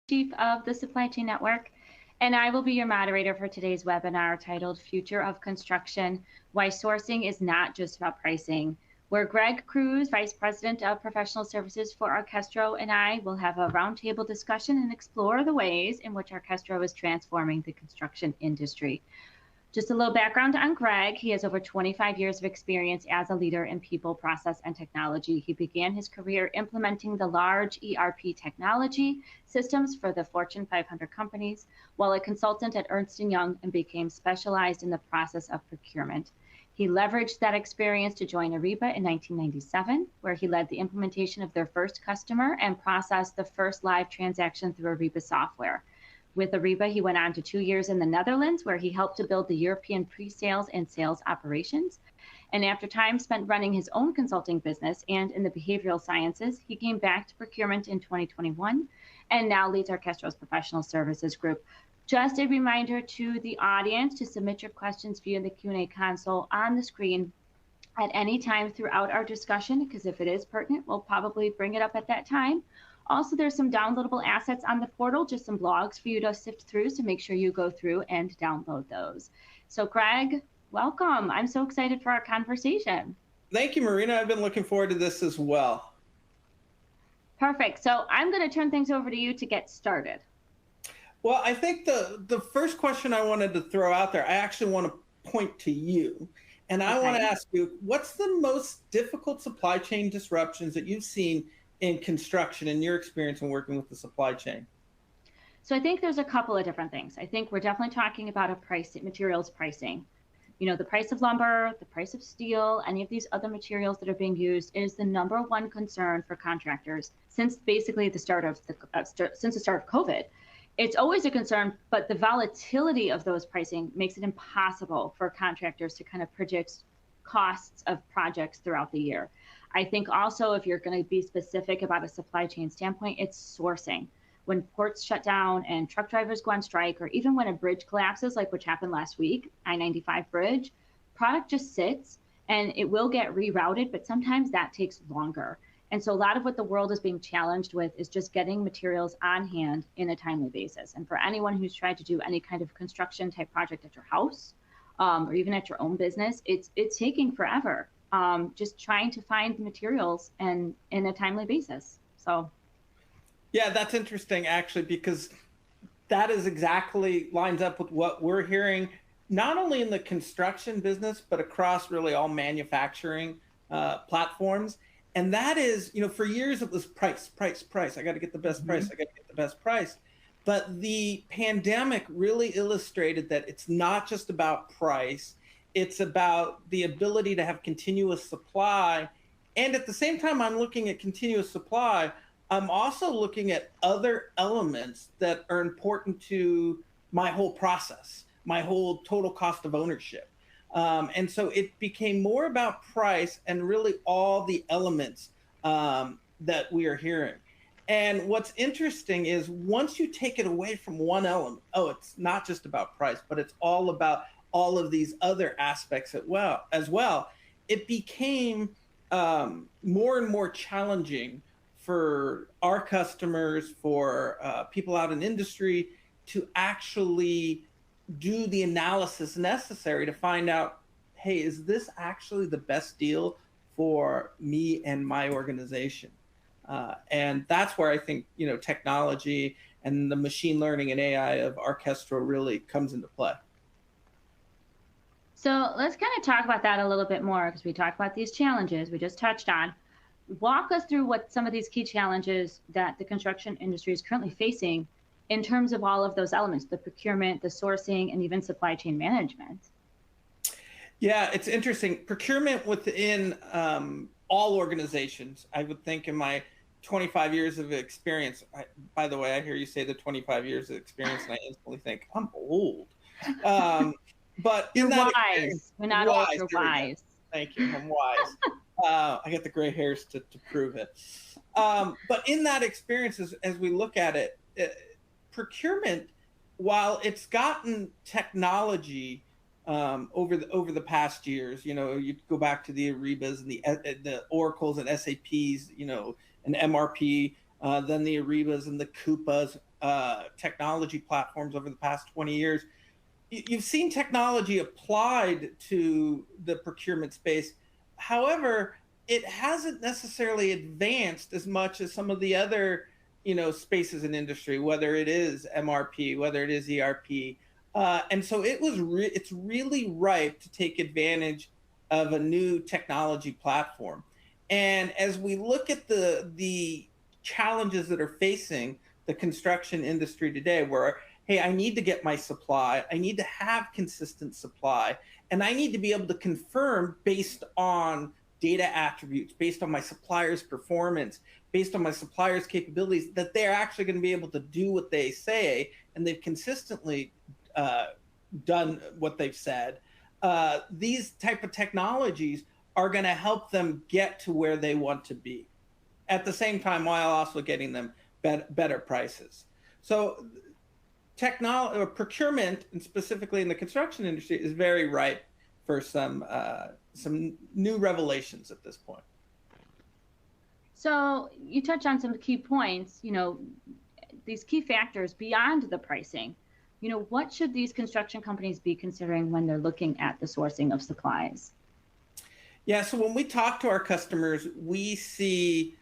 Chief of the Supply Chain Network, and I will be your moderator for today's webinar titled Future of Construction, Why Sourcing is Not Just About Pricing, where Greg Cruz, Vice President of Professional Services for Arkestro, and I will have a roundtable discussion and explore the ways in which Arkestro is transforming the construction industry. Just a little background on Greg. He has over 25 years of experience as a leader in people, process, and technology. He began his career implementing the large ERP technology systems for the Fortune 500 companies, while a consultant at Ernst & Young, and became specialized in the process of procurement. He leveraged that experience to join Ariba in 1997, where he led the implementation of their first customer and processed the first live transaction through Ariba software. With Ariba, he went on to 2 years in the Netherlands, where he helped to build the European pre-sales and sales operations. And after time spent running his own consulting business and in the behavioral sciences, he came back to procurement in 2021 and now leads Arkestro's professional services group. Just a reminder to the audience to submit your questions via the Q&A console on the screen at any time throughout our discussion, because if it is pertinent, we'll probably bring it up at that time. Also, there's some downloadable assets on the portal, just some blogs for you to sift through, so make sure you go through and download those. So Greg, welcome. I'm so excited for our conversation. Thank you, Marina. I've been looking forward to this as well. Perfect. So I'm going to turn things over to you to get started. Well, I think the first question I wanted to throw out there, I actually want to point to you. And I want to ask you, what's the most difficult supply chain disruptions that you've seen in construction, in your experience in working with the supply chain? So I think there's a couple of different things. I think we're definitely talking about materials pricing. You know, the price of lumber, the price of steel, any of these other materials that are being used is the number one concern for contractors since basically the start of COVID. It's always a concern, but the volatility of those pricing makes it impossible for contractors to kind of predict costs of projects throughout the year. I think also, if you're going to be specific about a supply chain standpoint, it's sourcing. When ports shut down and truck drivers go on strike, or even when a bridge collapses, like which happened last week, I-95 bridge, product just sits and it will get rerouted, but sometimes that takes longer. And so a lot of what the world is being challenged with is just getting materials on hand in a timely basis. And for anyone who's tried to do any kind of construction type project at your house, or even at your own business, it's taking forever. Just trying to find the materials and in a timely basis. So, yeah, that's interesting actually, because that is exactly lines up with what we're hearing, not only in the construction business, but across really all manufacturing platforms. And that is, you know, for years it was price. I got to get the best price. I got to get the best price. But the pandemic really illustrated that it's not just about price. It's about the ability to have continuous supply. And at the same time I'm looking at continuous supply, I'm also looking at other elements that are important to my whole process, my whole total cost of ownership. And so it became more about price and really all the elements that we are hearing. And what's interesting is once you take it away from one element, it's not just about price, but it's all about all of these other aspects as well, it became more and more challenging for our customers, for people out in industry to actually do the analysis necessary to find out, hey, is this actually the best deal for me and my organization? And that's where I think, you know, technology and the machine learning and AI of Arkestro really comes into play. So let's kind of talk about that a little bit more, because we talked about these challenges we just touched on. Walk us through what some of these key challenges that the construction industry is currently facing in terms of all of those elements, the procurement, the sourcing, and even supply chain management. Yeah, it's interesting. Procurement within all organizations, I would think in my 25 years of experience, by the way, I hear you say the 25 years of experience, and I instantly think, I'm old. But you're wise. We're not old, you're wise. Thank you, I'm wise. I get the gray hairs to prove it. But in that experience, as we look at it, procurement, while it's gotten technology over the past years, you know, you go back to the Aribas and the Oracles and SAPs, you know, and MRP, then the Aribas and the Coupas, technology platforms over the past 20 years, you've seen technology applied to the procurement space. However, it hasn't necessarily advanced as much as some of the other, spaces in industry, whether it is MRP, whether it is ERP. And so it's really ripe to take advantage of a new technology platform. And as we look at the challenges that are facing the construction industry today, where, hey, I need to get my supply, I need to have consistent supply, and I need to be able to confirm based on data attributes, based on my supplier's performance, based on my supplier's capabilities, that they're actually going to be able to do what they say, and they've consistently done what they've said. These type of technologies are going to help them get to where they want to be, at the same time while also getting them better prices. So procurement, and specifically in the construction industry, is very ripe for some new revelations at this point. So you touched on some key points, these key factors beyond the pricing. What should these construction companies be considering when they're looking at the sourcing of supplies? Yeah, so when we talk to our customers, we see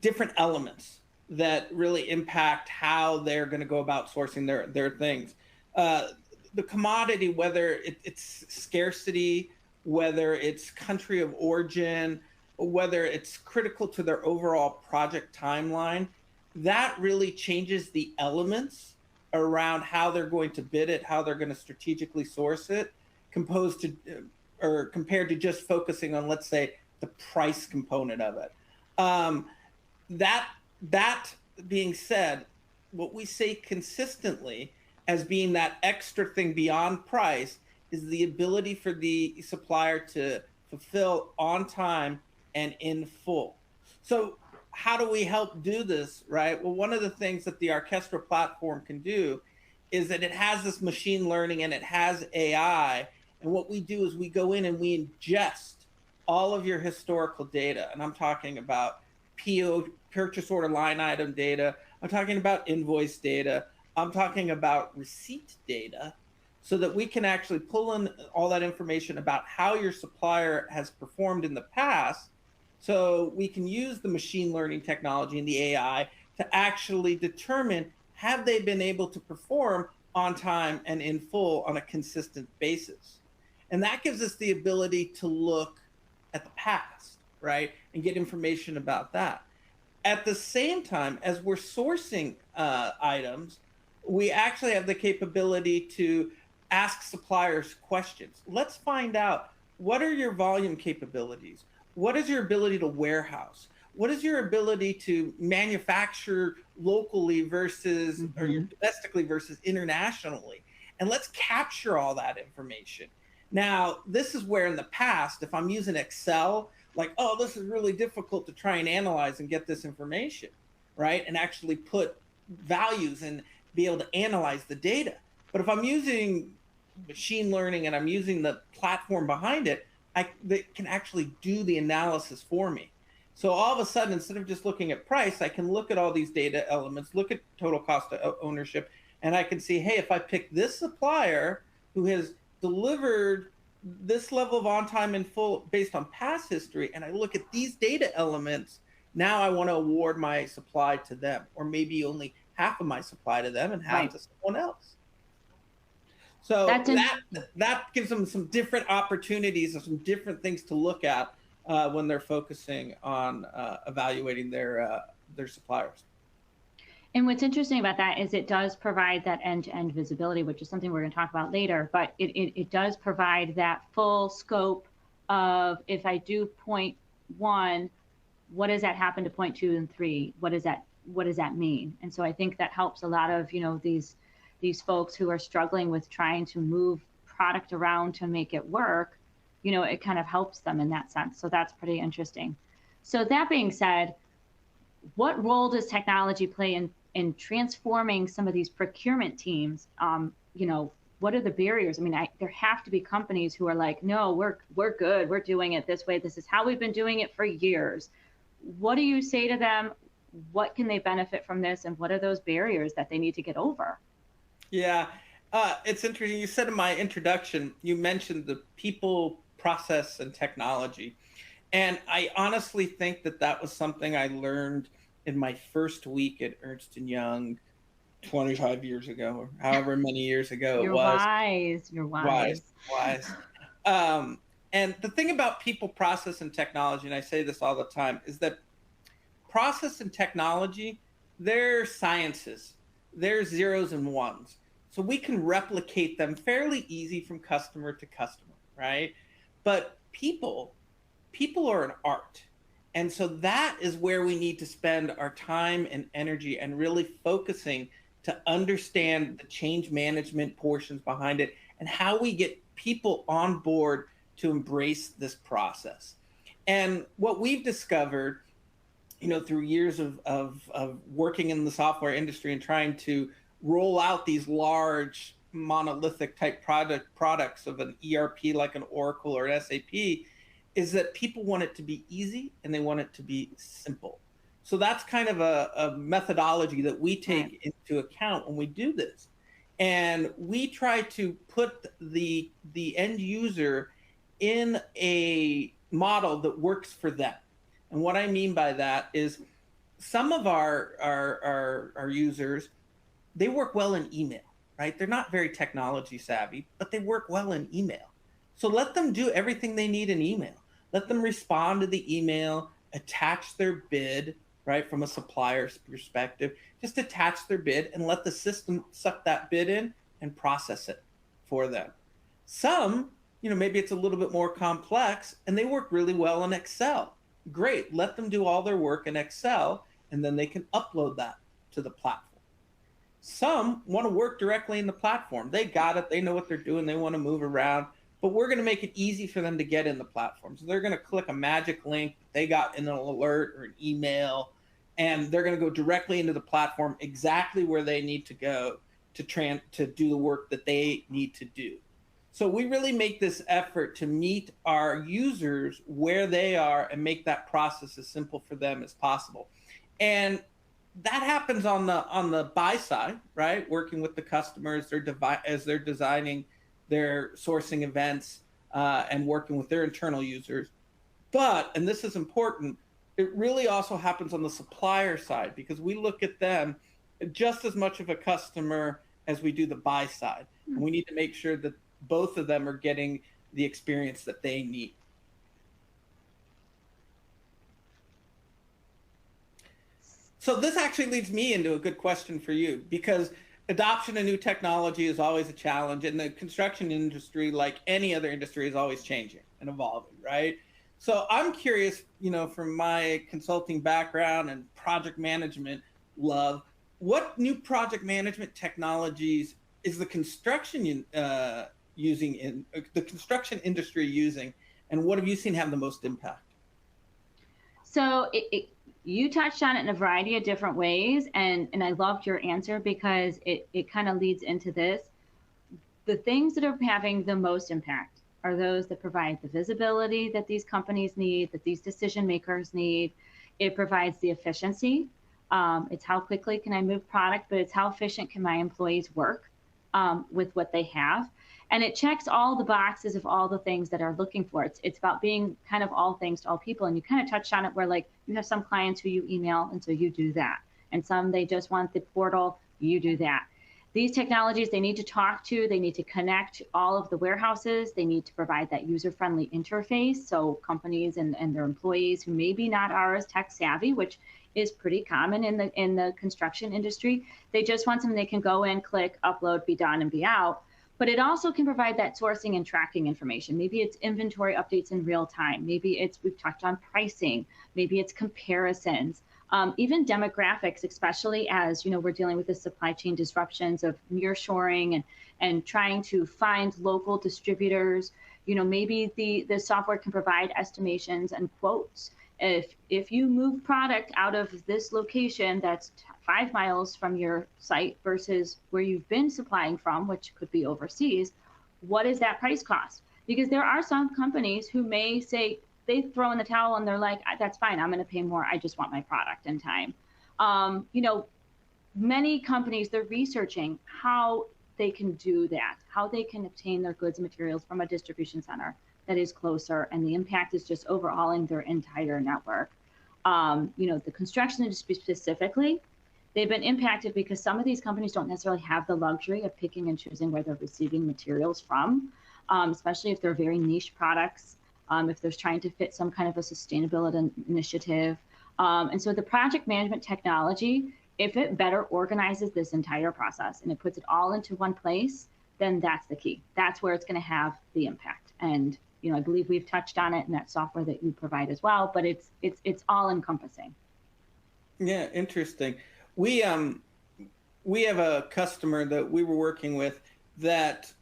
different elements that really impact how they're going to go about sourcing their things. The commodity, whether it's scarcity, whether it's country of origin, whether it's critical to their overall project timeline, that really changes the elements around how they're going to bid it, how they're going to strategically source it, compared to just focusing on, let's say, the price component of it. That being said, what we say consistently as being that extra thing beyond price is the ability for the supplier to fulfill on time and in full. So how do we help do this, right? Well, one of the things that the Arkestro platform can do is that it has this machine learning and it has AI. And what we do is we go in and we ingest all of your historical data. And I'm talking about PO, purchase order line item data. I'm talking about invoice data. I'm talking about receipt data, so that we can actually pull in all that information about how your supplier has performed in the past. So we can use the machine learning technology and the AI to actually determine, have they been able to perform on time and in full on a consistent basis? And that gives us the ability to look at the past, right? And get information about that. At the same time, as we're sourcing items, we actually have the capability to ask suppliers questions. Let's find out, what are your volume capabilities? What is your ability to warehouse? What is your ability to manufacture locally versus or domestically versus internationally? And let's capture all that information. Now, this is where in the past, if I'm using Excel, like, oh, this is really difficult to try and analyze and get this information, right? And actually put values and be able to analyze the data. But if I'm using machine learning and I'm using the platform behind it, they can actually do the analysis for me. So all of a sudden, instead of just looking at price, I can look at all these data elements, look at total cost of ownership, and I can see, hey, if I pick this supplier who has delivered this level of on time and full based on past history, and I look at these data elements, now I want to award my supply to them, or maybe only half of my supply to them and half to someone else. So that gives them some different opportunities and some different things to look at when they're focusing on evaluating their suppliers. And what's interesting about that is it does provide that end-to-end visibility, which is something we're going to talk about later, but it does provide that full scope of, if I do point one, what does that happen to point 2 and 3? What does that mean? And so I think that helps a lot of, these folks who are struggling with trying to move product around to make it work. It kind of helps them in that sense. So that's pretty interesting. So that being said, what role does technology play in transforming some of these procurement teams? What are the barriers? I mean, there have to be companies who are like, no, we're good. We're doing it this way. This is how we've been doing it for years. What do you say to them? what can they benefit from this, and what are those barriers that they need to get over? Yeah, it's interesting. You said in my introduction, you mentioned the people, process, and technology. And I honestly think that that was something I learned in my first week at Ernst & Young 25 years ago, or however many years ago it You're was. wise. You're Wise, wise. wise. Um, and the thing about people, process, and technology, and I say this all the time, is that process and technology, they're sciences. They're zeros and ones. So we can replicate them fairly easy from customer to customer, right? But people are an art. And so that is where we need to spend our time and energy and really focusing to understand the change management portions behind it and how we get people on board to embrace this process. And what we've discovered, through years of working in the software industry and trying to roll out these large monolithic type products of an ERP like an Oracle or an SAP, is that people want it to be easy and they want it to be simple. So that's kind of a methodology that we take into account when we do this. And we try to put the end user in a model that works for them. And what I mean by that is some of our users, they work well in email, right? They're not very technology savvy, but they work well in email. So let them do everything they need in email. Let them respond to the email, attach their bid, right? From a supplier's perspective, just attach their bid and let the system suck that bid in and process it for them. Some, maybe it's a little bit more complex and they work really well in Excel. Great, let them do all their work in Excel and then they can upload that to the platform. Some want to work directly in the platform. They got it, they know what they're doing, they want to move around, but we're going to make it easy for them to get in the platform. So they're going to click a magic link they got in an alert or an email, and they're going to go directly into the platform exactly where they need to go to do the work that they need to do. So we really make this effort to meet our users where they are and make that process as simple for them as possible. And that happens on the buy side, right? Working with the customers, as they're designing their sourcing events and working with their internal users. But, and this is important, it really also happens on the supplier side because we look at them just as much of a customer as we do the buy side. And we need to make sure that both of them are getting the experience that they need. So this actually leads me into a good question for you, because adoption of new technology is always a challenge, and the construction industry, like any other industry, is always changing and evolving, right? So I'm curious, from my consulting background and project management love, what new project management technologies is the construction industry using, and what have you seen have the most impact? So you touched on it in a variety of different ways, and I loved your answer because it kind of leads into this. The things that are having the most impact are those that provide the visibility that these companies need, that these decision makers need. It provides the efficiency. It's how quickly can I move product, but it's how efficient can my employees work with what they have. And it checks all the boxes of all the things that are looking for. It's about being kind of all things to all people. And you kind of touched on it where, like, you have some clients who you email, and so you do that. And some, they just want the portal, you do that. These technologies, they need to talk to, they need to connect all of the warehouses. They need to provide that user-friendly interface. So companies and their employees who maybe not are as tech savvy, which is pretty common in the construction industry, they just want something they can go in, click, upload, be done, and be out. But it also can provide that sourcing and tracking information. Maybe it's inventory updates in real time. Maybe it's, we've touched on pricing. Maybe it's comparisons, even demographics, especially as, we're dealing with the supply chain disruptions of nearshoring and trying to find local distributors. Maybe the software can provide estimations and quotes. If you move product out of this location that's 5 miles from your site versus where you've been supplying from, which could be overseas, what is that price cost? Because there are some companies who may say, they throw in the towel and they're like, that's fine, I'm going to pay more, I just want my product in time. You know, many companies, they're researching how they can do that, how they can obtain their goods and materials from a distribution center that is closer, and the impact is just overhauling their entire network. You know, the construction industry specifically, they've been impacted because some of these companies don't necessarily have the luxury of picking and choosing where they're receiving materials from, especially if they're very niche products, if they're trying to fit some kind of a sustainability initiative. And so the project management technology, if it better organizes this entire process and it puts it all into one place, then that's the key. That's where it's going to have the impact. And you know, I believe we've touched on it in that software that you provide as well, but it's all encompassing. Yeah, interesting. We have a customer that we were working with that,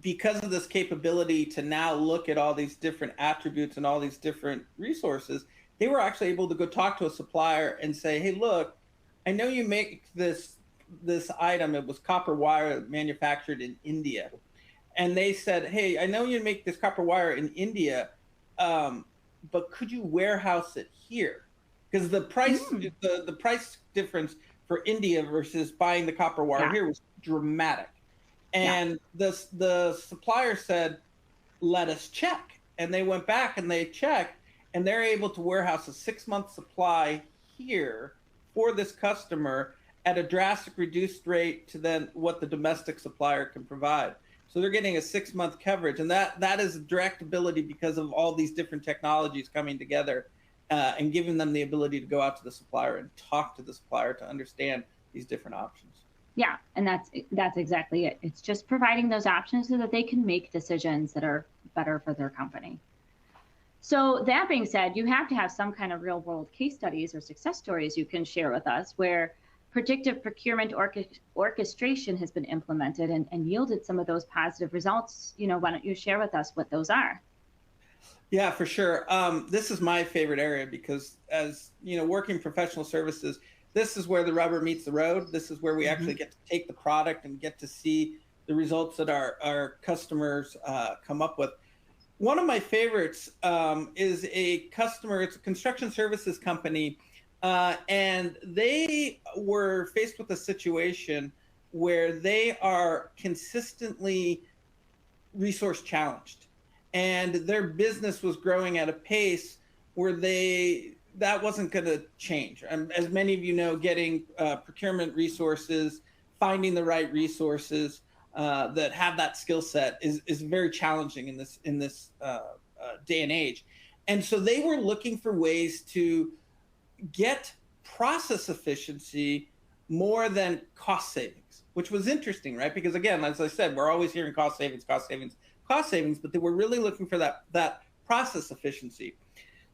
because of this capability to now look at all these different attributes and all these different resources, they were actually able to go talk to a supplier and say, hey, look, I know you make this item, it was copper wire manufactured in India. And they said, hey, I know you make this copper wire in India, but could you warehouse it here? Because the price, the price difference for India versus buying the copper wire here was dramatic. And the supplier said, let us check. And they went back and they checked, and they're able to warehouse a 6-month supply here for this customer at a drastic reduced rate to then what the domestic supplier can provide. So they're getting a 6-month coverage, and that is a direct ability because of all these different technologies coming together and giving them the ability to go out to the supplier and talk to the supplier to understand these different options. Yeah, and that's exactly it. It's just providing those options so that they can make decisions that are better for their company. So that being said, you have to have some kind of real world case studies or success stories you can share with us where predictive procurement orchestration has been implemented and yielded some of those positive results. You know, why don't you share with us what those are? Yeah, for sure. This is my favorite area because, as you know, working professional services, this is where the rubber meets the road. This is where we actually get to take the product and get to see the results that our customers come up with. One of my favorites is a customer. It's a construction services company, and they were faced with a situation where they are consistently resource challenged, and their business was growing at a pace where that wasn't going to change. As many of you know, getting procurement resources, finding the right resources that have that skill set is very challenging in this day and age. And so they were looking for ways to get process efficiency more than cost savings, which was interesting, right? Because again, as I said, we're always hearing cost savings, but they were really looking for that process efficiency.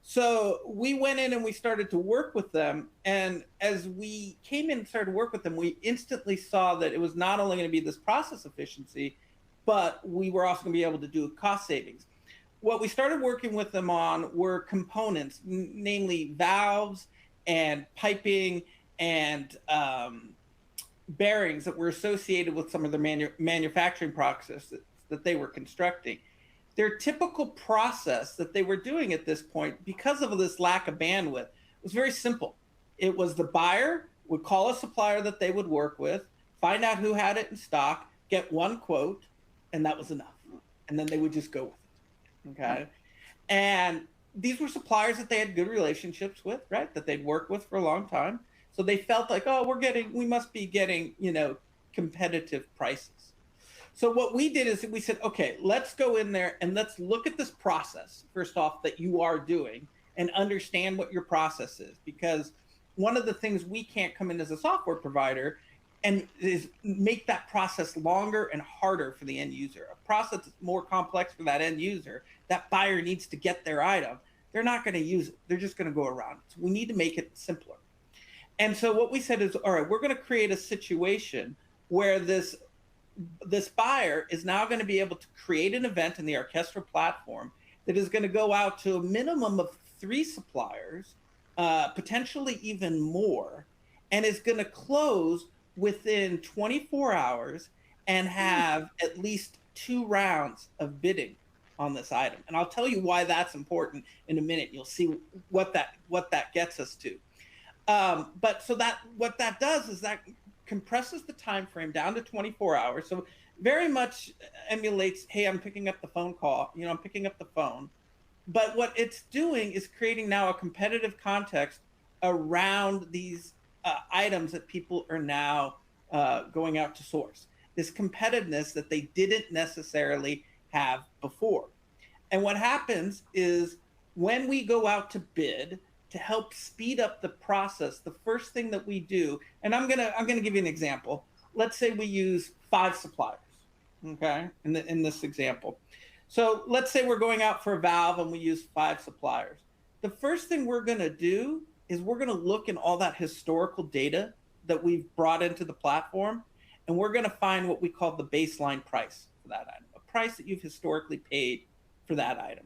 So we went in and we started to work with them. And as we came in and started to work with them, we instantly saw that it was not only going to be this process efficiency, but we were also going to be able to do cost savings. What we started working with them on were components, namely valves and piping and bearings that were associated with some of the manufacturing processes that they were constructing. Their typical process that they were doing at this point, because of this lack of bandwidth, was very simple. It was the buyer would call a supplier that they would work with, find out who had it in stock, get one quote, and that was enough. And then they would just go with it. Okay. And these were suppliers that they had good relationships with, right? That they'd worked with for a long time. So they felt like, oh, we must be getting, competitive prices. So what we did is we said, okay, let's go in there and let's look at this process, first off, that you are doing and understand what your process is. Because one of the things we can't come in as a software provider and is make that process longer and harder for the end user. A process that's more complex for that end user, that buyer needs to get their item. They're not going to use it. They're just going to go around it. So we need to make it simpler. And so what we said is, all right, we're going to create a situation where this buyer is now going to be able to create an event in the Arkestro platform that is going to go out to a minimum of 3 suppliers, potentially even more, and is going to close within 24 hours and have at least 2 rounds of bidding on this item. And I'll tell you why that's important in a minute. You'll see what that gets us to. But so that what that does is that compresses the time frame down to 24 hours. So very much emulates, hey, I'm picking up the phone call, I'm picking up the phone. But what it's doing is creating now a competitive context around these items that people are now going out to source. This competitiveness that they didn't necessarily have before. And what happens is when we go out to bid to help speed up the process, the first thing that we do, and I'm gonna give you an example. Let's say we use 5 suppliers, okay, in this example. So let's say we're going out for a valve and we use 5 suppliers. The first thing we're going to do is we're going to look in all that historical data that we've brought into the platform, and we're going to find what we call the baseline price for that item, a price that you've historically paid for that item.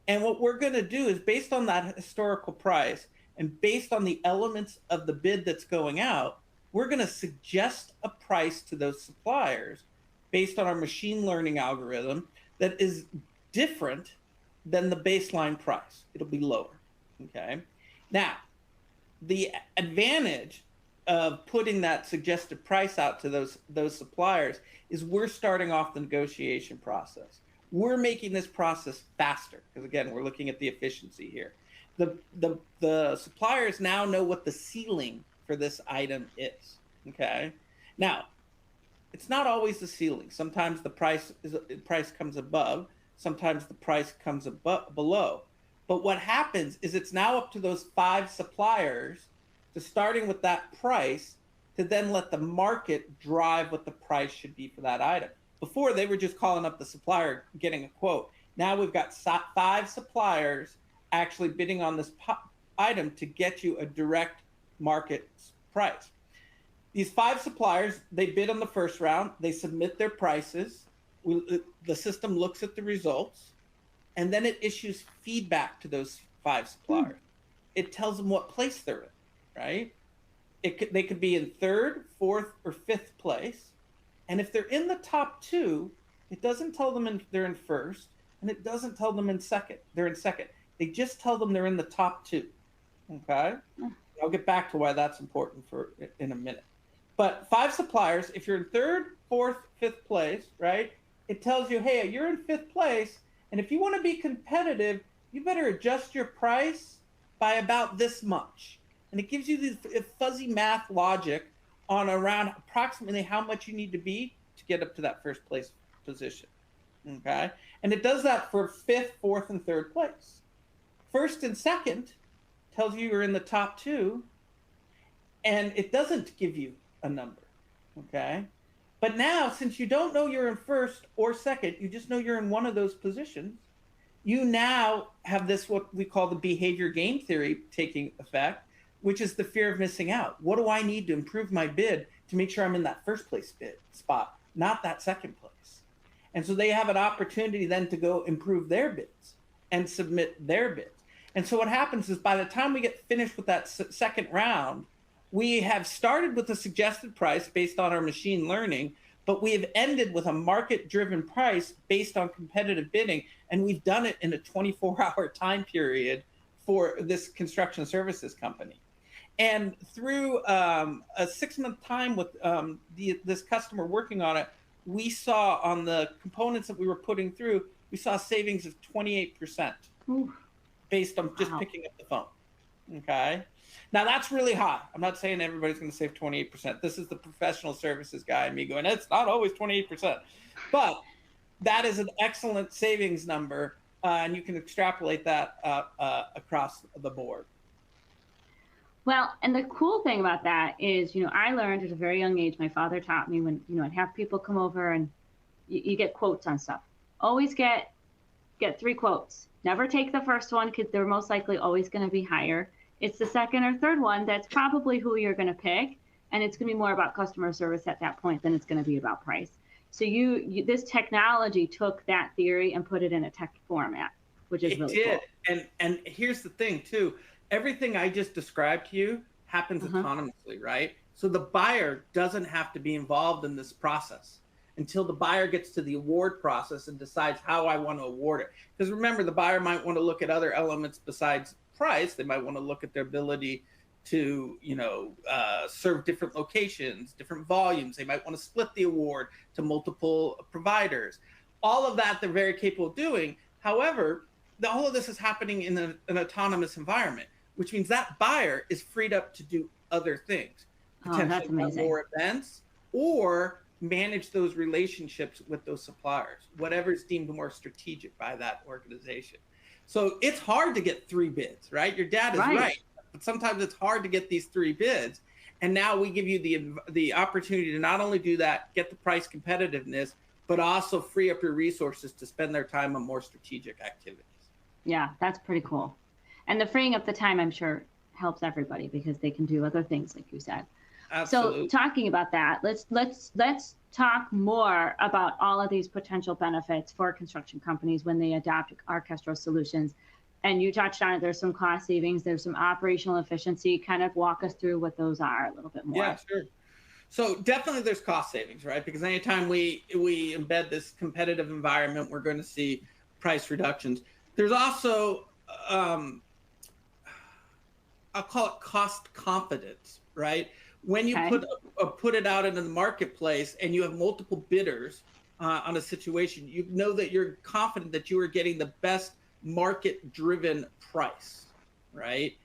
And what we're going to do is, based on that historical price and based on the elements of the bid that's going out, we're going to suggest a price to those suppliers based on our machine learning algorithm that is different than the baseline price. It'll be lower, okay? Now, the advantage of putting that suggested price out to those suppliers is we're starting off the negotiation process. We're making this process faster because, again, we're looking at the efficiency here. The suppliers now know what the ceiling for this item is, okay? Now, it's not always the ceiling. Sometimes the price comes above. Sometimes the price comes below. But what happens is it's now up to those 5 suppliers to, starting with that price, to then let the market drive what the price should be for that item. Before, they were just calling up the supplier, getting a quote. Now we've got 5 suppliers actually bidding on this item to get you a direct market price. These 5 suppliers, they bid on the first round, they submit their prices, the system looks at the results, and then it issues feedback to those 5 suppliers. It tells them what place they're in, right? They could be in 3rd, 4th, or 5th place. And if they're in the top 2, it doesn't tell them they're in 1st, and it doesn't tell them they're in 2nd. They just tell them they're in the top 2, okay? I'll get back to why that's important in a minute. But 5 suppliers, if you're in 3rd, 4th, 5th place, right? It tells you, hey, you're in 5th place, and if you want to be competitive, you better adjust your price by about this much. And it gives you this fuzzy math logic on around approximately how much you need to be to get up to that 1st place position, okay? And it does that for 5th, 4th, and 3rd place. 1st and 2nd tells you you're in the top 2, and it doesn't give you a number, okay? But now, since you don't know you're in 1st or 2nd, you just know you're in one of those positions, you now have this, what we call the behavior game theory, taking effect, which is the fear of missing out. What do I need to improve my bid to make sure I'm in that 1st place bid spot, not that 2nd place? And so they have an opportunity then to go improve their bids and submit their bids. And so what happens is, by the time we get finished with that 2nd round, we have started with a suggested price based on our machine learning, but we have ended with a market-driven price based on competitive bidding, and we've done it in a 24-hour time period for this construction services company. And through a 6-month time with this customer working on it, we saw on the components that we were putting through, we saw savings of 28% based on just picking up the phone, okay? Now, that's really high. I'm not saying everybody's going to save 28%. This is the professional services guy and me going, it's not always 28%. But that is an excellent savings number, and you can extrapolate that across the board. Well, and the cool thing about that is, I learned at a very young age, my father taught me when, I'd have people come over and you get quotes on stuff. Always get 3 quotes. Never take the first one because they're most likely always going to be higher. It's the 2nd or 3rd one that's probably who you're going to pick, and it's going to be more about customer service at that point than it's going to be about price. So this technology took that theory and put it in a tech format, which is really cool. And here's the thing too. Everything I just described to you happens autonomously, right? So the buyer doesn't have to be involved in this process until the buyer gets to the award process and decides how I want to award it. Because remember, the buyer might want to look at other elements besides price. They might want to look at their ability to, serve different locations, different volumes. They might want to split the award to multiple providers. All of that they're very capable of doing. However, all of this is happening in an autonomous environment, which means that buyer is freed up to do other things, potentially run more events or manage those relationships with those suppliers, whatever is deemed more strategic by that organization. So it's hard to get 3 bids, right? Your dad is right, but sometimes it's hard to get these 3 bids. And now we give you the opportunity to not only do that, get the price competitiveness, but also free up your resources to spend their time on more strategic activities. Yeah, that's pretty cool. And the freeing up the time, I'm sure, helps everybody because they can do other things, like you said. Absolutely. So talking about that, let's talk more about all of these potential benefits for construction companies when they adopt Arkestro solutions. And you touched on it. There's some cost savings. There's some operational efficiency. Kind of walk us through what those are a little bit more. Yeah, sure. So definitely there's cost savings, right? Because anytime we embed this competitive environment, we're going to see price reductions. There's also, I'll call it cost confidence, right? When you put it out into the marketplace and you have multiple bidders on a situation, you know that you're confident that you are getting the best market-driven price, right?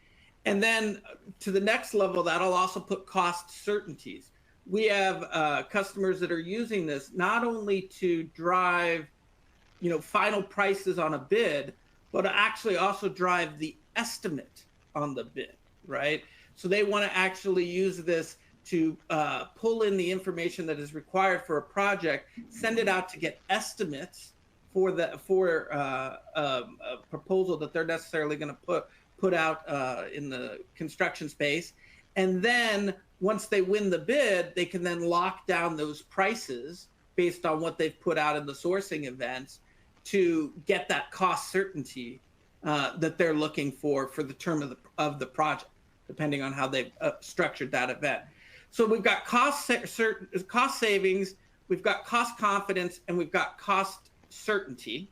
And then to the next level, that'll also put cost certainties. We have customers that are using this not only to drive, final prices on a bid, but actually also drive the estimate on the bid, right? So they want to actually use this to pull in the information that is required for a project, send it out to get estimates for a proposal that they're necessarily going to put out in the construction space. And then once they win the bid, they can then lock down those prices based on what they've put out in the sourcing events to get that cost certainty that they're looking for the term of the project, depending on how they've structured that event. So we've got cost savings, we've got cost confidence, and we've got cost certainty.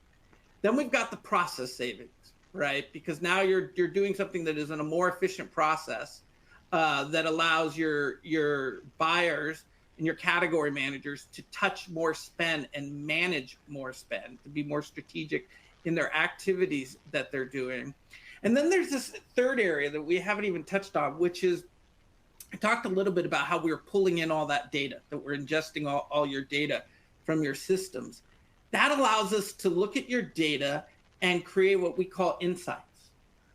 Then we've got the process savings, right? Because now you're doing something that is in a more efficient process that allows your buyers and your category managers to touch more spend and manage more spend, to be more strategic in their activities that they're doing. And then there's this third area that we haven't even touched on, which is, I talked a little bit about how we're pulling in all that data, that we're ingesting all your data from your systems. That allows us to look at your data and create what we call insights.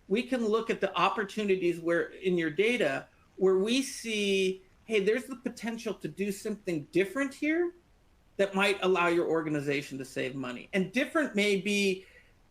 We can look at the opportunities where in your data where we see, hey, there's the potential to do something different here that might allow your organization to save money. And different may be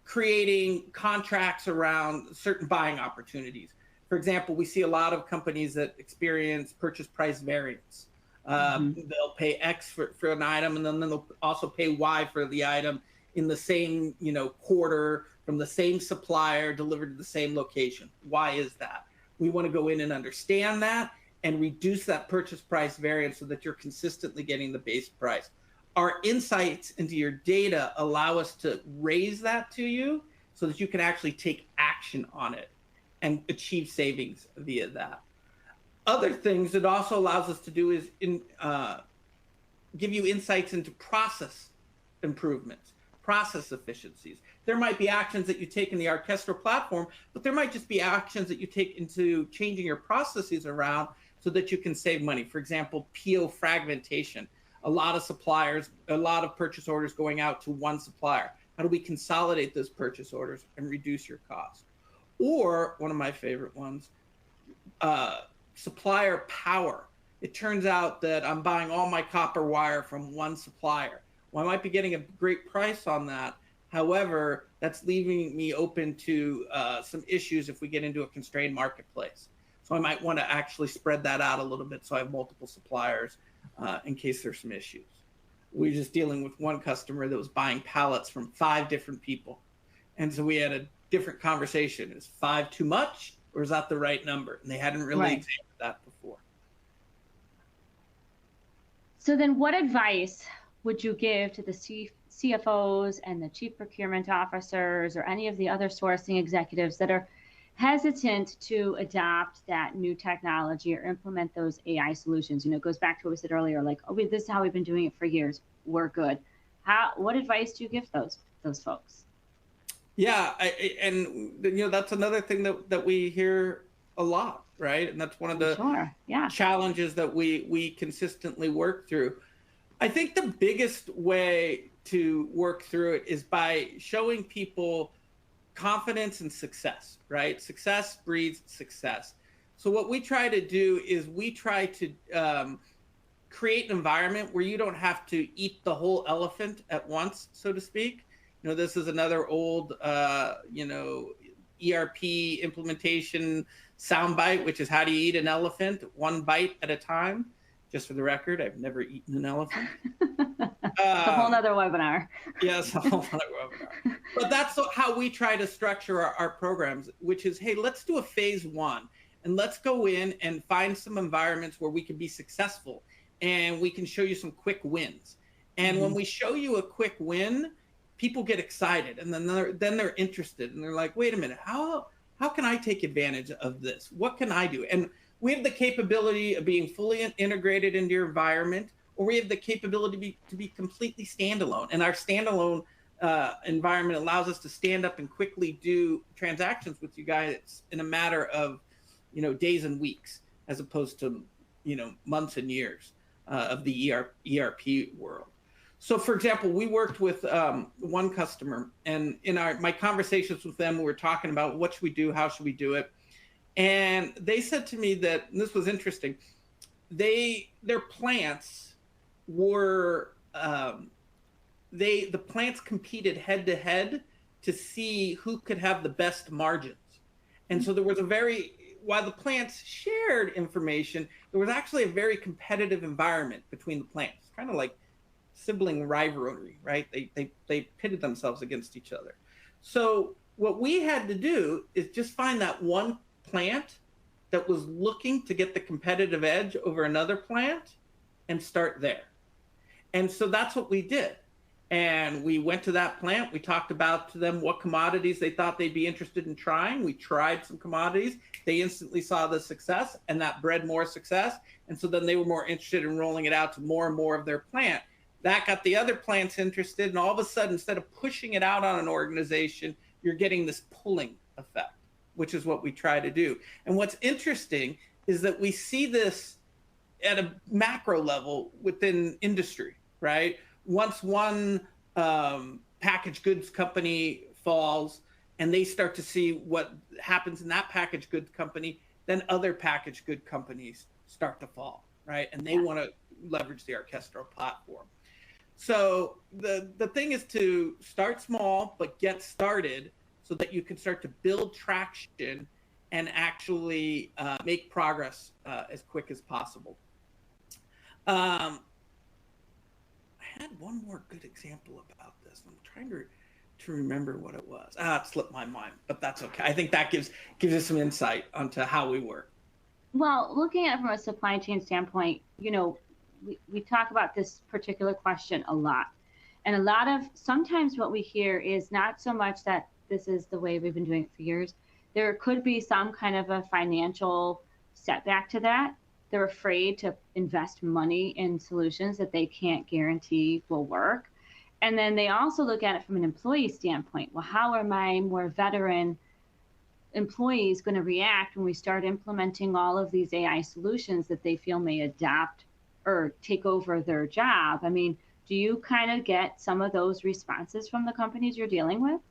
creating contracts around certain buying opportunities. For example, we see a lot of companies that experience purchase price variance. They'll pay X for an item, and then they'll also pay Y for the item in the same quarter from the same supplier delivered to the same location. Why is that? We want to go in and understand that and reduce that purchase price variance so that you're consistently getting the base price. Our insights into your data allow us to raise that to you so that you can actually take action on it and achieve savings via that. Other things it also allows us to do is give you insights into process improvements, process efficiencies. There might be actions that you take in the Arkestro platform, but there might just be actions that you take into changing your processes around so that you can save money. For example, PO fragmentation. A lot of suppliers, a lot of purchase orders going out to one supplier. How do we consolidate those purchase orders and reduce your cost? Or one of my favorite ones, supplier power. It turns out that I'm buying all my copper wire from one supplier. Well, I might be getting a great price on that. However, that's leaving me open to some issues if we get into a constrained marketplace. So I might want to actually spread that out a little bit so I have multiple suppliers in case there's some issues. We were just dealing with one customer that was buying pallets from 5 different people. And so we had a different conversation. Is 5 too much, or is that the right number? And they hadn't really examined that before. So then what advice would you give to the CFOs and the chief procurement officers or any of the other sourcing executives that are hesitant to adopt that new technology or implement those AI solutions. It goes back to what we said earlier, like, oh, this is how we've been doing it for years. We're good. What advice do you give those folks? Yeah, and that's another thing that we hear a lot, right? And that's one of the challenges that we consistently work through. I think the biggest way to work through it is by showing people confidence and success, right? Success breeds success. So what we try to do is we try to create an environment where you don't have to eat the whole elephant at once, so to speak. This is another old, ERP implementation soundbite, which is how do you eat an elephant? One bite at a time. Just for the record, I've never eaten an elephant. A whole nother webinar. Yes, a whole nother webinar. But that's how we try to structure our programs, which is, hey, let's do a phase one, and let's go in and find some environments where we can be successful, and we can show you some quick wins. And when we show you a quick win, people get excited, and then they're interested, and they're like, wait a minute, how can I take advantage of this? What can I do? And we have the capability of being fully integrated into your environment, or we have the capability to be completely standalone. And our standalone environment allows us to stand up and quickly do transactions with you guys in a matter of, days and weeks, as opposed to, months and years of the ERP world. So, for example, we worked with one customer, and in my conversations with them, we were talking about what should we do, how should we do it. And they said to me that, and this was interesting, their plants were, the plants competed head to head to see who could have the best margins. And so there was while the plants shared information, there was actually a very competitive environment between the plants, kind of like sibling rivalry, right? They pitted themselves against each other. So what we had to do is just find that one plant that was looking to get the competitive edge over another plant and start there. And so that's what we did. And we went to that plant. We talked about to them what commodities they thought they'd be interested in trying. We tried some commodities. They instantly saw the success, and that bred more success. And so then they were more interested in rolling it out to more and more of their plant. That got the other plants interested. And all of a sudden, instead of pushing it out on an organization, you're getting this pulling effect, which is what we try to do. And what's interesting is that we see this at a macro level within industry, right? Once one packaged goods company falls and they start to see what happens in that packaged goods company, then other packaged good companies start to fall, right? And they want to leverage the Arkestro platform. So the thing is to start small, but get started so that you can start to build traction and actually make progress as quick as possible. I had one more good example about this. I'm trying to remember what it was. It slipped my mind, but that's okay. I think that gives us some insight onto how we work. Well, looking at it from a supply chain standpoint, we talk about this particular question a lot. And sometimes what we hear is not so much that this is the way we've been doing it for years. There could be some kind of a financial setback to that. They're afraid to invest money in solutions that they can't guarantee will work. And then they also look at it from an employee standpoint. Well, how are my more veteran employees going to react when we start implementing all of these AI solutions that they feel may adapt or take over their job? I mean, do you kind of get some of those responses from the companies you're dealing with?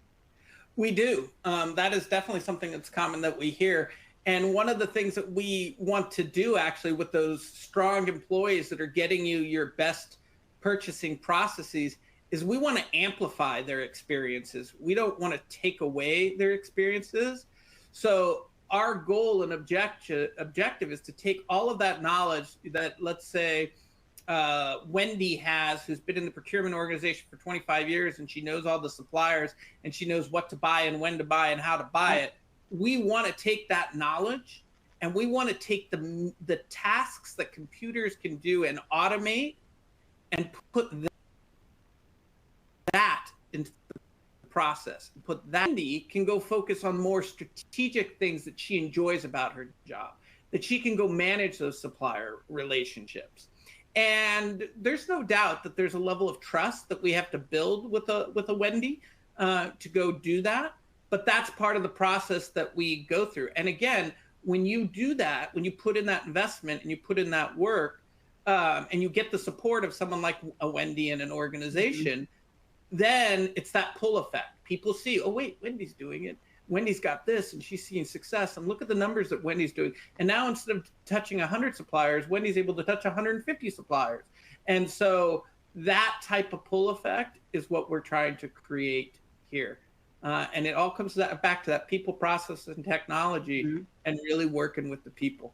We do. That is definitely something that's common that we hear. And one of the things that we want to do actually with those strong employees that are getting you your best purchasing processes is we want to amplify their experiences. We don't want to take away their experiences. So our goal and objective is to take all of that knowledge that, let's say, Wendy has, who's been in the procurement organization for 25 years, and she knows all the suppliers, and she knows what to buy and when to buy and how to buy it. We want to take that knowledge, and we want to take the tasks that computers can do and automate and put that into the process and put that, Wendy can go focus on more strategic things that she enjoys about her job, that she can go manage those supplier relationships. And there's no doubt that there's a level of trust that we have to build with a Wendy to go do that. But that's part of the process that we go through. And again, when you do that, when you put in that investment and you put in that work, and you get the support of someone like a Wendy in an organization, then it's that pull effect. People see, oh, wait, Wendy's doing it. Wendy's got this and she's seeing success. And look at the numbers that Wendy's doing. And now instead of touching 100 suppliers, Wendy's able to touch 150 suppliers. And so that type of pull effect is what we're trying to create here. And it all comes back to that people, process, and technology, and really working with the people.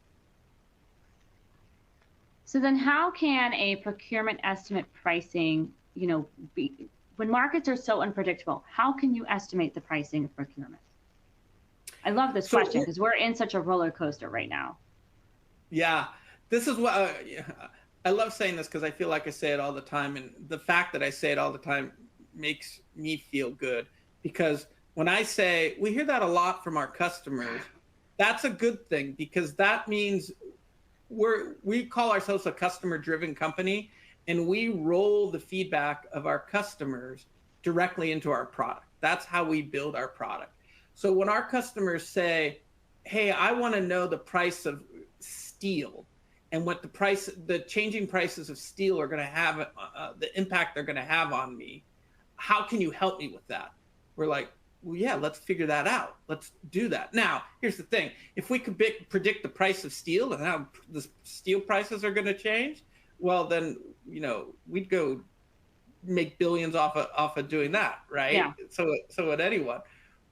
So then how can a procurement estimate pricing, be, when markets are so unpredictable, how can you estimate the pricing of procurement? I love this question because we're in such a roller coaster right now. Yeah, this is what I love saying this because I feel like I say it all the time. And the fact that I say it all the time makes me feel good, because when I say, we hear that a lot from our customers, that's a good thing, because that means we call ourselves a customer-driven company, and we roll the feedback of our customers directly into our product. That's how we build our product. So when our customers say, hey, I want to know the price of steel and what the changing prices of steel are going to have, the impact they're going to have on me, how can you help me with that? We're like, well, yeah, let's figure that out. Let's do that. Now, here's the thing. If we could predict the price of steel and how the steel prices are going to change, well, then, we'd go make billions off of doing that, right? Yeah. So would anyone.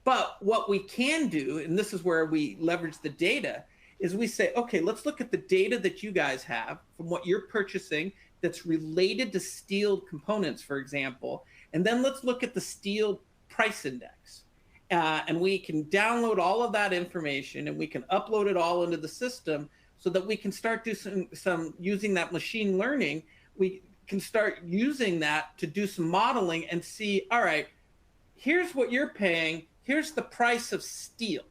But what we can do, and this is where we leverage the data, is we say, okay, let's look at the data that you guys have from what you're purchasing that's related to steel components, for example, and then let's look at the steel price index. And we can download all of that information and we can upload it all into the system so that we can start doing some using that machine learning. We can start using that to do some modeling and see, all right, here's what you're paying. Here's the price of steel.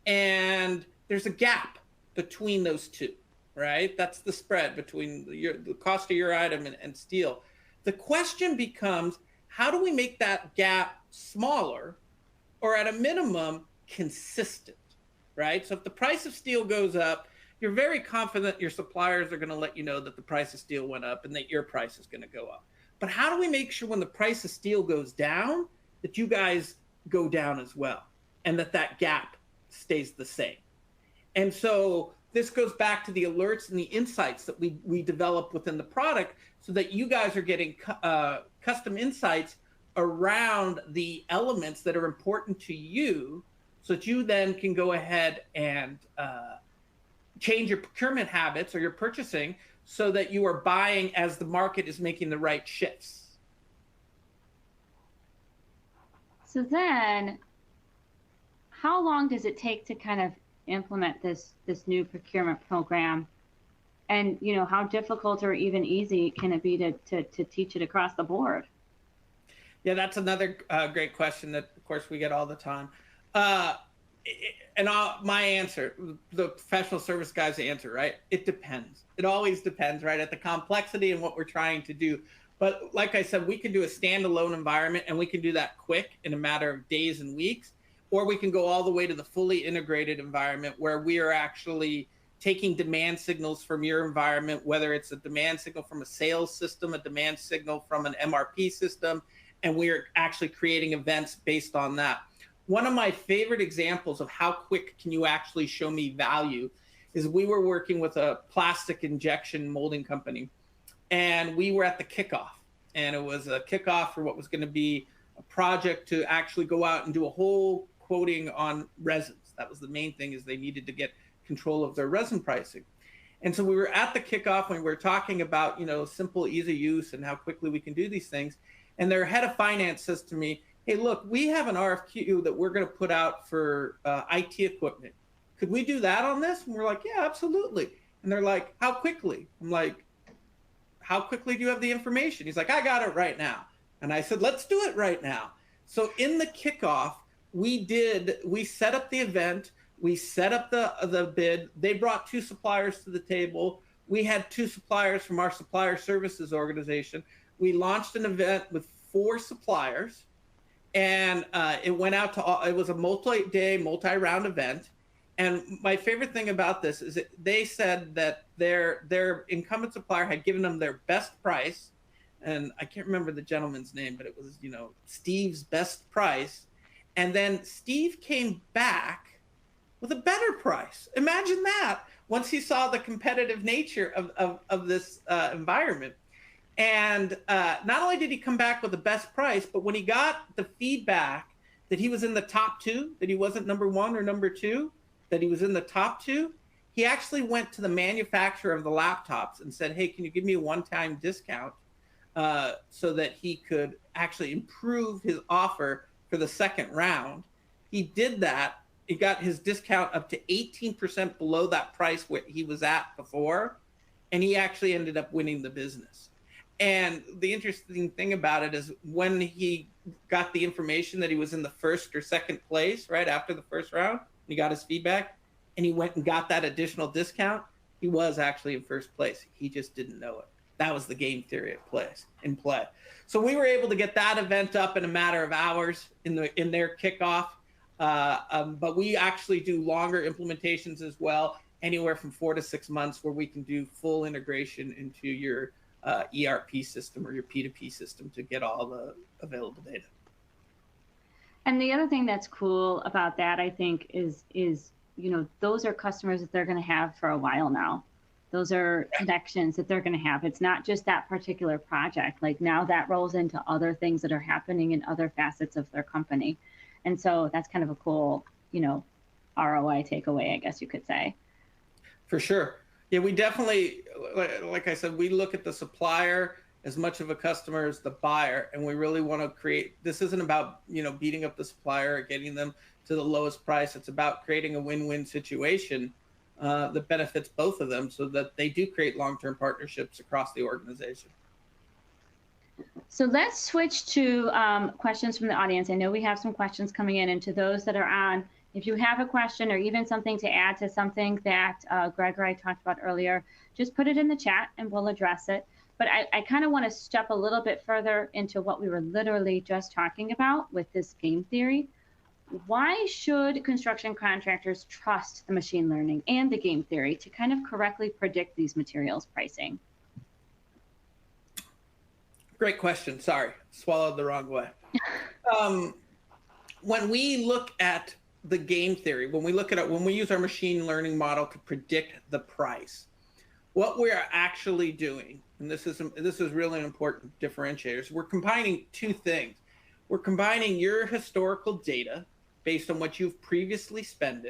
And there's a gap between those two, right? That's the spread between the cost of your item and steel. The question becomes, how do we make that gap smaller, or at a minimum consistent, right? So if the price of steel goes up, you're very confident your suppliers are going to let you know that the price of steel went up and that your price is going to go up. But how do we make sure when the price of steel goes down that you guys go down as well, and that gap stays the same? And so this goes back to the alerts and the insights that we develop within the product, so that you guys are getting custom insights around the elements that are important to you, so that you then can go ahead and change your procurement habits or your purchasing so that you are buying as the market is making the right shifts. So then, how long does it take to kind of implement this new procurement program? And how difficult or even easy can it be to teach it across the board? Yeah, that's another great question that, of course, we get all the time. My answer, the professional service guy's answer, right? It depends. It always depends, right? At the complexity and what we're trying to do. But like I said, we can do a standalone environment, and we can do that quick in a matter of days and weeks, or we can go all the way to the fully integrated environment where we are actually taking demand signals from your environment, whether it's a demand signal from a sales system, a demand signal from an MRP system, and we are actually creating events based on that. One of my favorite examples of how quick can you actually show me value is we were working with a plastic injection molding company, and we were at the kickoff, and it was a kickoff for what was going to be a project to actually go out and do a whole quoting on resins. That was the main thing, is they needed to get control of their resin pricing. And so we were at the kickoff when we were talking about, simple ease of use and how quickly we can do these things. And their head of finance says to me, hey, look, we have an RFQ that we're going to put out for IT equipment. Could we do that on this? And we're like, yeah, absolutely. And they're like, how quickly? I'm like, how quickly do you have the information? He's like, I got it right now. And I said, let's do it right now. So in the kickoff, we set up the event, we set up the bid. They brought 2 suppliers to the table. We had 2 suppliers from our supplier services organization. We launched an event with 4 suppliers, and it went out to all. It was a multi-day, multi-round event. And my favorite thing about this is that they said that their incumbent supplier had given them their best price, and I can't remember the gentleman's name, but it was, Steve's best price. And then Steve came back with a better price. Imagine that, once he saw the competitive nature of this environment. And not only did he come back with the best price, but when he got the feedback that he was in the top 2, that he wasn't number 1 or number 2, that he was in the top 2, he actually went to the manufacturer of the laptops and said, hey, can you give me a one-time discount so that he could actually improve his offer for the second round. He did that. He got his discount up to 18% below that price where he was at before, and he actually ended up winning the business. And the interesting thing about it is when he got the information that he was in the first or second place right after the first round, he got his feedback, and he went and got that additional discount, he was actually in first place. He just didn't know it. That was the game theory in play. So we were able to get that event up in a matter of hours in their kickoff. But we actually do longer implementations as well, anywhere from 4 to 6 months, where we can do full integration into your ERP system or your P2P system to get all the available data. And the other thing that's cool about that, I think, is those are customers that they're going to have for a while now. Those are connections that they're going to have. It's not just that particular project. Like, now that rolls into other things that are happening in other facets of their company. And so that's kind of a cool, ROI takeaway, I guess you could say. For sure. Yeah, we definitely, like I said, we look at the supplier as much of a customer as the buyer, and we really want to create, this isn't about, beating up the supplier or getting them to the lowest price. It's about creating a win-win situation that benefits both of them so that they do create long-term partnerships across the organization. So let's switch to questions from the audience. I know we have some questions coming in, and to those that are on, if you have a question or even something to add to something that Greg or I talked about earlier, just put it in the chat and we'll address it. But I kind of want to step a little bit further into what we were literally just talking about with this game theory. Why should construction contractors trust the machine learning and the game theory to kind of correctly predict these materials pricing? Great question. Sorry, swallowed the wrong way. When we look at the game theory, when we use our machine learning model to predict the price, what we're actually doing, and this is really an important differentiator, so we're combining 2 things. We're combining your historical data based on what you've previously spent,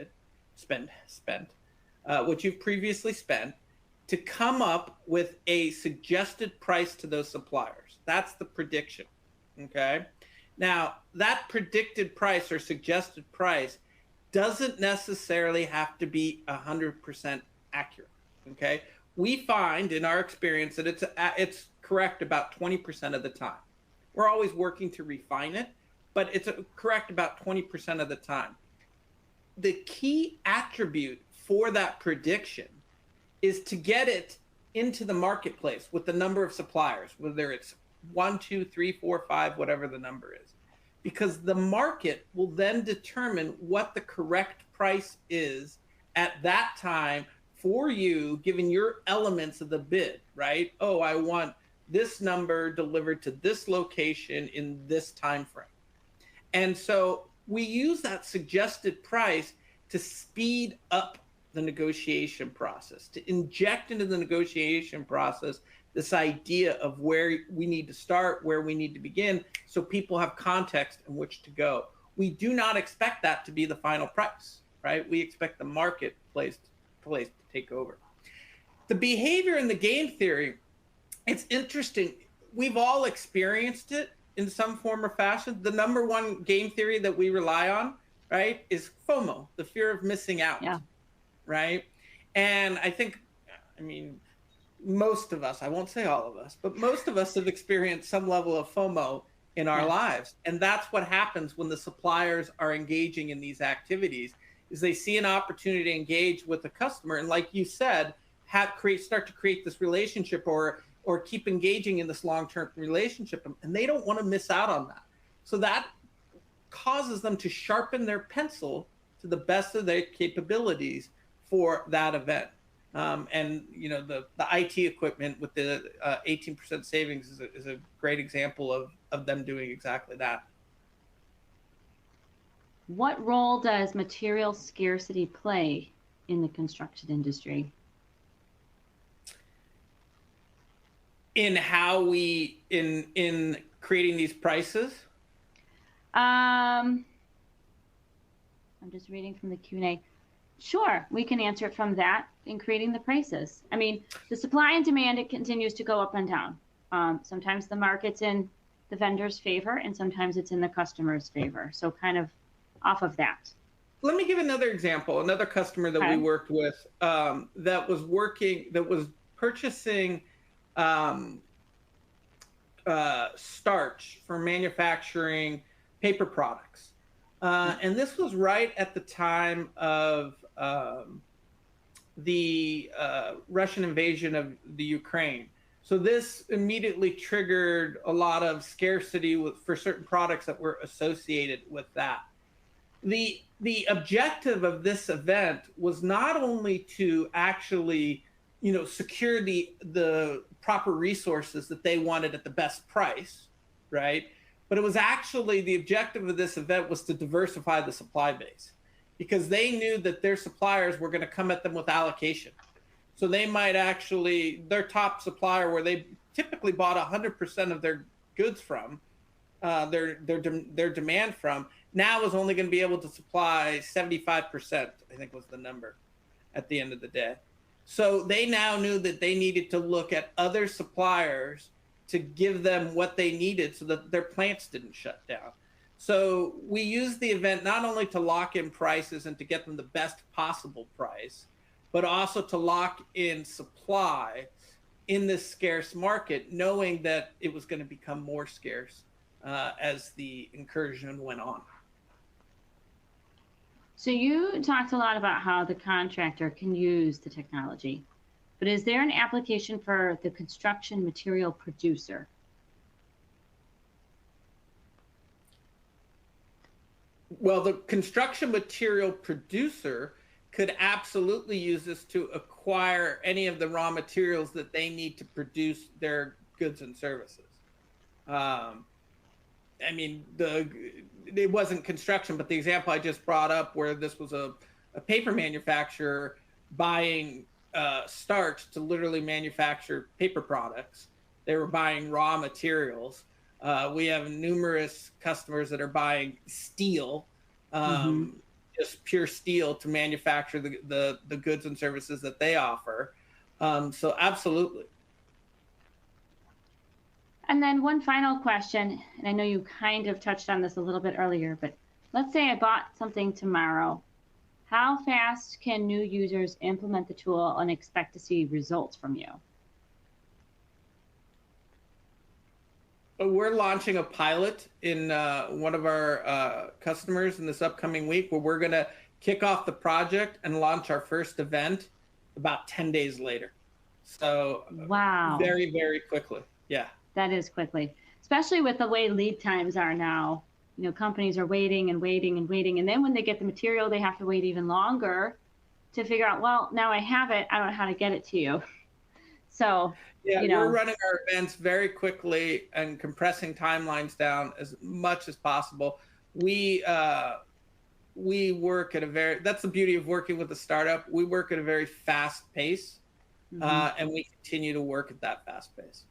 what you've previously spent, to come up with a suggested price to those suppliers. That's the prediction, okay? Now, that predicted price or suggested price doesn't necessarily have to be 100% accurate, okay? We find in our experience that it's correct about 20% of the time. We're always working to refine it, but it's correct about 20% of the time. The key attribute for that prediction is to get it into the marketplace with the number of suppliers, whether it's 1, 2, 3, 4, 5, whatever the number is, because the market will then determine what the correct price is at that time for you, given your elements of the bid, right? Oh, I want this number delivered to this location in this time frame. And so we use that suggested price to speed up the negotiation process, to inject into the negotiation process this idea of where we need to start, where we need to begin, so people have context in which to go. We do not expect that to be the final price, right? We expect the marketplace to take over. The behavior in the game theory, it's interesting. We've all experienced it in some form or fashion. The number one game theory that we rely on, right, is FOMO, the fear of missing out, right? And I think, most of us, I won't say all of us, but most of us have experienced some level of FOMO in our Yes. lives. And that's what happens when the suppliers are engaging in these activities, is they see an opportunity to engage with the customer. And like you said, start to create this relationship, or keep engaging in this long-term relationship. And they don't want to miss out on that. So that causes them to sharpen their pencil to the best of their capabilities for that event. And you know, the IT equipment with the 18% savings is a great example of them doing exactly that. What role does material scarcity play in the construction industry? In how in creating these prices? I'm just reading from the Q&A. Sure, we can answer it from that in creating the prices. I mean, the supply and demand, it continues to go up and down. Sometimes the market's in the vendor's favor, and sometimes it's in the customer's favor. So kind of off of that. Let me give another example. Another customer that we worked with that was purchasing starch for manufacturing paper products. And this was right at the time of the Russian invasion of the Ukraine. So this immediately triggered a lot of scarcity for certain products that were associated with that. The objective of this event was not only to actually, you know, secure the proper resources that they wanted at the best price, right? But it was actually, the objective of this event was to diversify the supply base, because they knew that their suppliers were going to come at them with allocation. So they might actually, their top supplier, where they typically bought 100% of their goods from, their demand from, now is only going to be able to supply 75%, I think was the number at the end of the day. So they now knew that they needed to look at other suppliers to give them what they needed so that their plants didn't shut down. So we used the event not only to lock in prices and to get them the best possible price, but also to lock in supply in this scarce market, knowing that it was going to become more scarce as the incursion went on. So you talked a lot about how the contractor can use the technology, but is there an application for the construction material producer? Well, the construction material producer could absolutely use this to acquire any of the raw materials that they need to produce their goods and services. I mean, it wasn't construction, but the example I just brought up, where this was a paper manufacturer buying starch to literally manufacture paper products. They were buying raw materials. We have numerous customers that are buying steel, just pure steel, to manufacture the goods and services that they offer. So absolutely. And then one final question, and I know you kind of touched on this a little bit earlier, but let's say I bought something tomorrow. How fast can new users implement the tool and expect to see results from you? We're launching a pilot in one of our customers in this upcoming week, where we're going to kick off the project and launch our first event about 10 days later. So wow, very, very quickly. Yeah. That is quickly, especially with the way lead times are now. You know, companies are waiting and waiting and waiting. And then when they get the material, they have to wait even longer to figure out, well, now I have it, I don't know how to get it to you. So, yeah, you know, we're running our events very quickly and compressing timelines down as much as possible. We work at a very, that's the beauty of working with a startup. We work at a very fast pace, and we continue to work at that fast pace.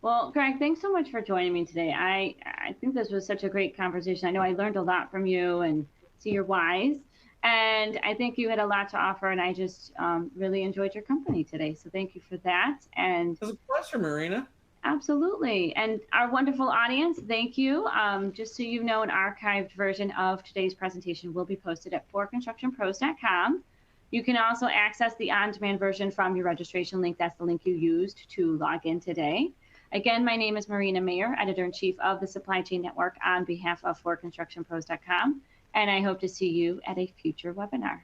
Well, Greg, thanks so much for joining me today. I think this was such a great conversation. I know I learned a lot from you, and see you're wise. And I think you had a lot to offer, and I just really enjoyed your company today. So thank you for that. And it was a pleasure, Marina. Absolutely. And our wonderful audience, thank you. Just so you know, an archived version of today's presentation will be posted at forconstructionpros.com. You can also access the on-demand version from your registration link. That's the link you used to log in today. Again, my name is Marina Meyer, Editor-in-Chief of the Supply Chain Network on behalf of forconstructionpros.com, and I hope to see you at a future webinar.